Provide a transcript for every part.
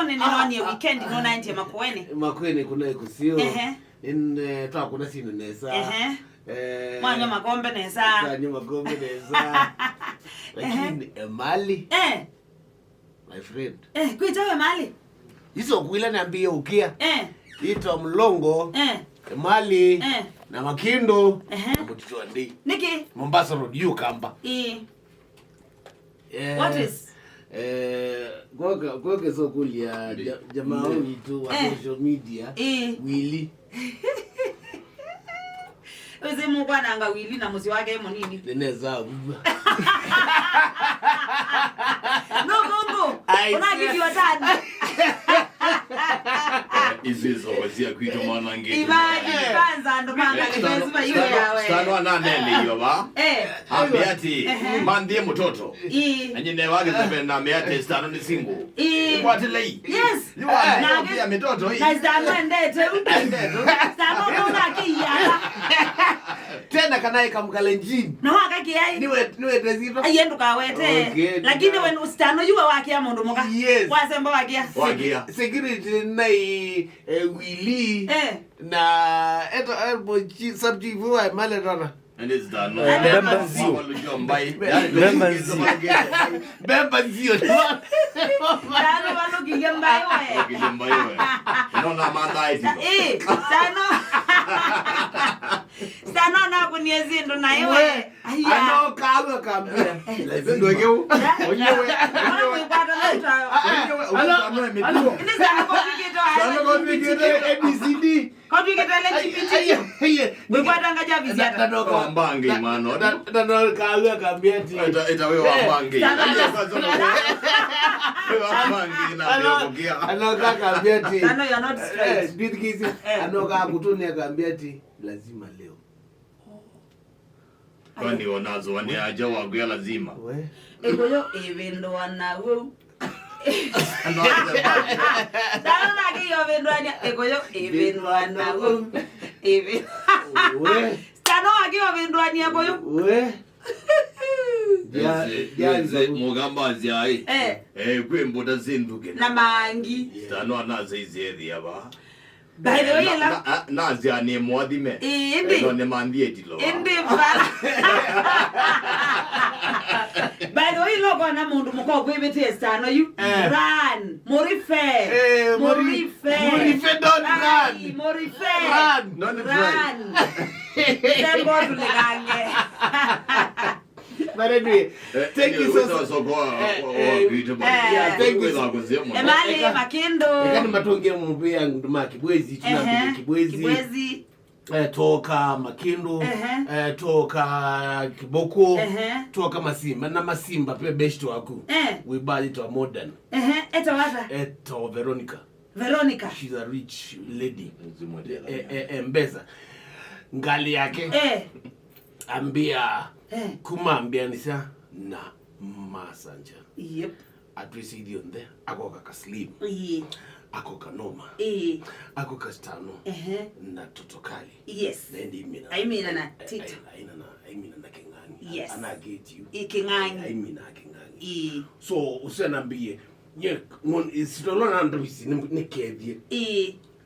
Nini weekend nona nje makueni. Makueni kuna kusio. In twa kuna sino nesa. Mwanyo magombe nesa. Mwanyo magombe nesa. Lakini Emali. My friend. Kuita Emali. Hizo kuila niambie ukia. Ito mlongo. Emali. Na Makindo. Na mtoto ndi. Niki. Mombasa Road you kamba. What is? Goge so kulia jamaa wetu wa social media Willy. Uzi mukwana anga Willy na muzi wake monini. Neneza. No. Unagiwa tani. Izizo wazia kuita mwanangi. Ibaji kwanza ndo manga lazima iwe yawe. Stano nane hiyo ba? Ambiati mandie mtoto. Anyine wage zebenda ambiati Stano ni single. Kwati lei. Yes. You are na mtoto hii. Na Stano ndete. Stano ndo kiya. Tena kanaye kamkalenjini. No akakiai. Niwe tezito. Ayendu kawete. Lakini when Stano yuwa wakia mundu muka. Yes. Wasemba wakia. Security nai Willy na eto subjivu wa Emali rana. And it's done. Bembanzio. Stano wano kigembai we. Kigembai we. Nona manda iti. Stano na kuniezi ndo na yewe. Ano kawe kambia. Ndo yeu. Onyewe. Stano kwa ABCD. Kwa LGBT. Mwipata ngaja viziata. Nano kwa mbangi mano. Nano kawe kambia ti. Ita wewe wambangi. Ano kambia ti. Stano you're not straight. Did kisi. Ano kutuni kambia ti. Lazima leo. Kwani wanazo wani aja waguya lazima. Egoyo evendo wanawo. Stano naki evendo wania. Egoyo evendo wanawo. Stano naki evendo wania goyo. Yaze mugamba zai. Kwe mboda zinduke. Na mangi. Stano anaze izeri yaba. By the way, nazi ane mwadime. Indi. Ndo ne mandie tilo. Indi bala. By the way, logo na mundu muko kwibete Stano you run. Morife. Morife don't run. Morife. Run. Don't run. Tembo tuligange. But anyway, thank you so much. Thank you. Emali Makindo. Ekani matonge mpia nduma Kibwezi tunapige Kibwezi. Toka Makindo, toka Kiboko, toka Masimba na Masimba pe beshto waku. We bali to a modern. Eto wata? Eto Veronica. She's a rich lady. Mbeza. Ngali yake. Ambia kumambia nisa na masanja. Yep. Address idi onde akoka kaslim. Akoka noma. Akoka Stano. Na totokali. Yes. I mean na tito. I mean na kingani. Yes. Ana get you. Kingani. I mean na kingani. So usenambie ye ngon isitolona ndovisi nikedie.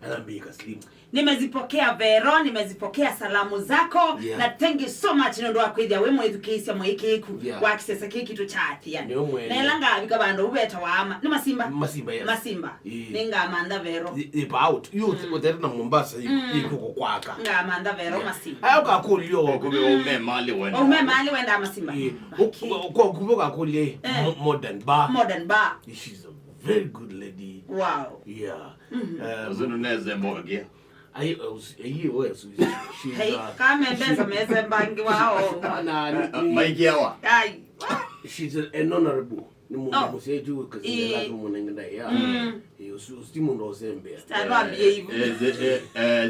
Anambie kaslim. Nimezipokea Vero, nimezipokea salamu zako na thank you so much ndo akwidya we mwedukisia mwekeku wakisesa kitu cha Athiani. Na elanga abika bando ubeta wama ni Masimba yes. Masimba. Ninga amanda Vero. About you utera na Mombasa iko kwaka. Nga amanda Vero Masimba. Ayo kakulio kume Emali wenda. Emali wenda Masimba. Kwa kuboka kulie modern bar. She's a very good lady. Wow. Yeah. Uzununeze mbogia. Hey, come and dance meze bangi wao. Maiki yawa. She's an honorable. Ni mungu mseju kasi lazima munengenda ya. Usimu ndo sembe. Stano ambie hivyo.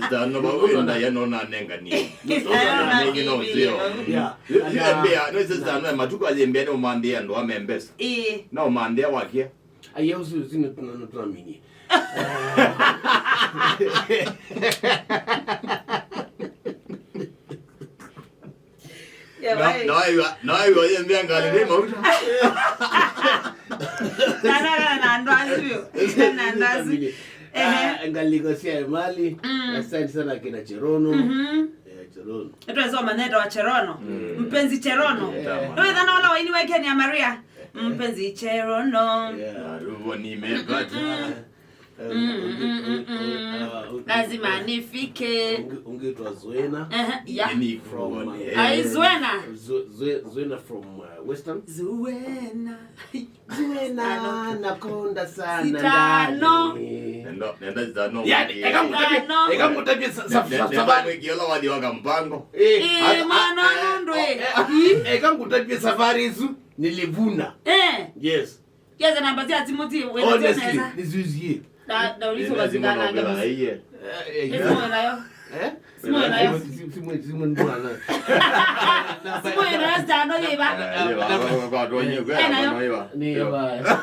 Stano bawo ndo ya nona nengani. Nona nengi no zio. Yeah. Ambia no Stano matuko azembia no mandia ndo amembesa. No mandia wakia. Aye usini tunamini. No, yo ya envian galileo. Na ndazi. Ngaliko sia Emali. Asante sana kina Cherono. Cherono. Tuanzo maneno wa Cherono. Mpenzi Cherono. Wewe dhana wala waini wake ni ya Maria. Mpenzi Cherono. Ruvo nimepata. Lazima nifike. Ungeitwa Zuena. Ni from Zuena. Zuena from Western. Zuena nakonda sana Stano. Nenda Stano. Yani ekamutapia safari kila wadi waka mpango. Mwana ndwe. Ekamutapia safari hizo nilivuna. Yes. Kiasi nampatia Timothy wewe honestly nizuzie. Da ulizo bazingana ngaba. Simo nayo. Simo nayo. Simo ndwana. Simo nayo Stano yeba. Ni yeba.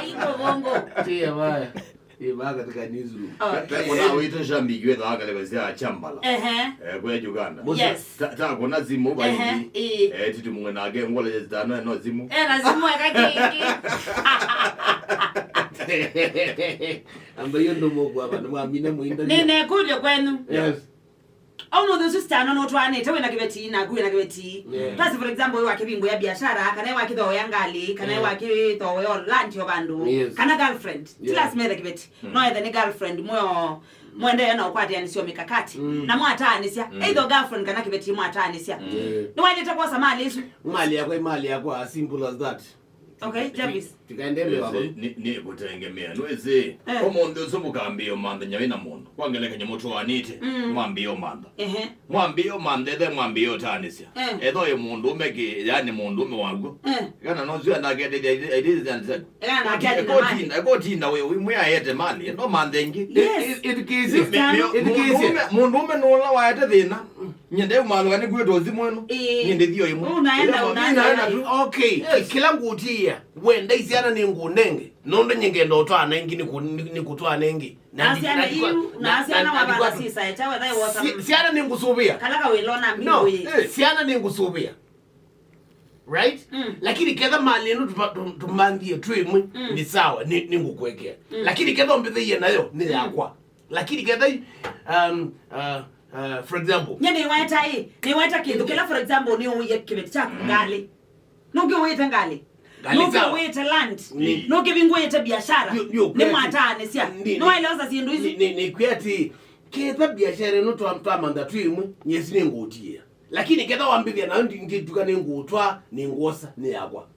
Iko bongo. Tia baya. Iba katika newsroom. Kuna wito jambigwe da kale bazia chambala. Kwa Uganda. Yes. Ta kuna zimu ba hivi. Titi mwe nage ngola Stano no zimu. Na zimu yakaki. Ambayo ndo mogo hapa ndo mwamina muinda. Nene kuja kwenu. Yes. No this is Stano no twane tewe na kibeti na kuwe na kibeti. Plus for example we wakibingo ya biashara kana waki do yangali kana waki to we lunch yo bandu kana girlfriend. Plus me the kibeti. No either ni girlfriend moyo mwende na ukwati yani sio mikakati. Na mwata anisia. Either girlfriend kana kibeti mwata anisia. Ni wale takuwa samali isu. Mali yako as simple as that. Okay, Javis. Tikaendelea baba. Ni kutengemea. Nweze. Omondo somukambio manda nyawe na mondo. Kwangeleka nyamoto anite. Mwambio manda. Mwambio manda de mwambio tanisia. Edo ye mundu umeke yani mundu umewangu. Kana nozua na get it and said. Go tina we mwe ayete mali. Ndo mandengi. Education. Mundu umenola wayete thina. Nyende umalo gani kweto zimweno. Nyende dio yimwe. Unaenda. Okay. Kila ngutia. Wenda isiana ni ngunenge. Nondo nyengendo otwana ingi ni kutwana ingi. Asiana yu, na asiana wabala sisa. Echawe dhai wasa. Siana ni ngusubia. Kalaka welona mbigo No, siana ni ngusubia. Right? Lakini kedha mali enu tumandie tuimwe ni sawa, ni ngukwekea. Lakini kedha mbithe ye nayo ni yakwa. Lakini kedha for example. Ni waita kitu. Kila for example ni uye kibeti chako ngali. Nuki uye ngali. Nuki uye land. Nuki bingu uye biashara. Ni mwatane siya. No iloza sindu hizi. Ni kuyati kedha biashara enu tuamanda tuimwe nyesi ni ngutia. Lakini kedha wambithia na ndituka ni ngutwa ni ngosa ni yakwa.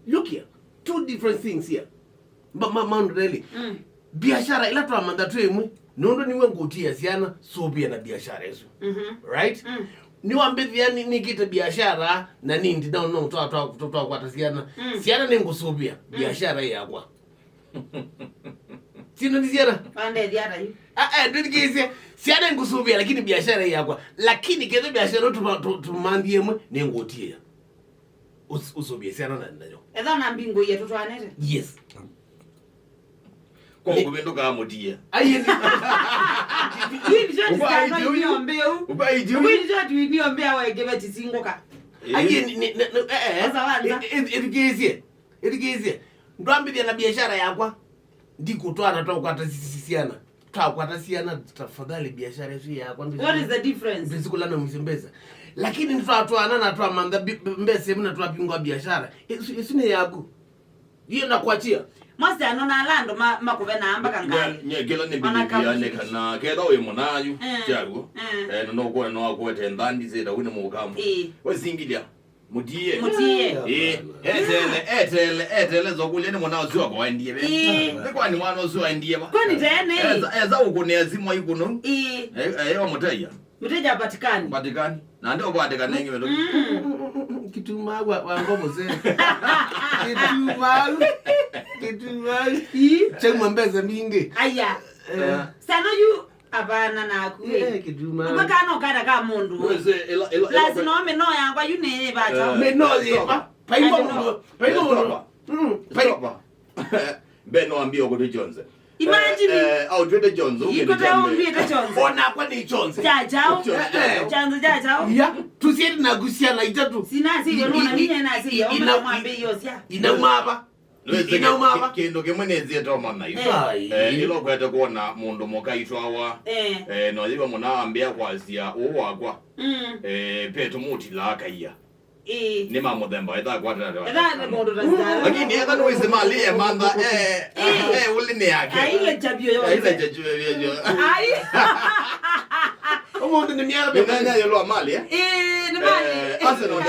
Look here, two different things here. Mama really. Biashara ila tuamanda tuimwe nondo niwe ngutia siana sobia na biashara hizo. Right? Ni wambithia ni kita biashara na nindi no toa kwa siana. Siana ni ngusobia biashara yakwa. Sino ni siana? Pande diara yu. Ndikise siana ngusubia lakini biashara yakwa. Lakini kedha biashara tumandie mwe ni ngutia. Usobia siana na nayo. Edha na mbingo yetu twanete. Yes. Kwa kubendo kama motia. Ayeni. Wini jodi Stano iniombeu. Wini jodi iniombea waegebeti singoka. Ayeni edikise. Ndwambithia na biashara yakwa. Ndiko twana tokwata siana. Twakwata siana tafadhali biashara yetu yakwa. What is the difference? Bisikulana msembeza. Lakini nitwatwana na twamanda mbese mna twapingwa biashara. Isine yaku. Hiyo nakuachia. Must anona lando makuve na amba kangali. Nyegelo ni bibiane kana kedha we munayu jago. No ko no akwete ndandi zeda wine mu kamu. Wezingilia. Mudie. Etele zokulye ni mwana oziwa kwa ndiye be. Kwani mwana oziwa ndiye ba. Kwani tene. Eza ukunezimwa ikuno. Muteja. Muteja patikani. Na ndio patikani ngi medo. Kituma wa ngomo ze. Kituma. Chema mbeza mingi. Aya. Stano yu abana na kuwe. Kituma. Mbaka no kada ka mundu. Lasi no me no yangwa yu ne bacha. Me no yepa. Paibo. Beno ambio ko Jones. Imagine. Au twende Jonzo. Iko tao twende Jonzo. Ona kwa ni Jonzo. Jajao. Jonzo jajao. Ya, tusiende na gusiana itatu. Sina si yona ninya na si yo mwambe yosia. Inauma hapa. Inauma hapa. Kendo kemenezi to mama hiyo. Ilo kwete kuona mundu mukaitwawa. No yiba munaambia kwasia uwakwa. Petu muti la kaiya. Ni mamo themba ita kwata ndio. Lakini ega no isemali e manda uli ni yake. Ile jabio yo. Ile jabio yo. Ai. Omo ndo ni miara be. Nanya yelo mali ni mali. Asa no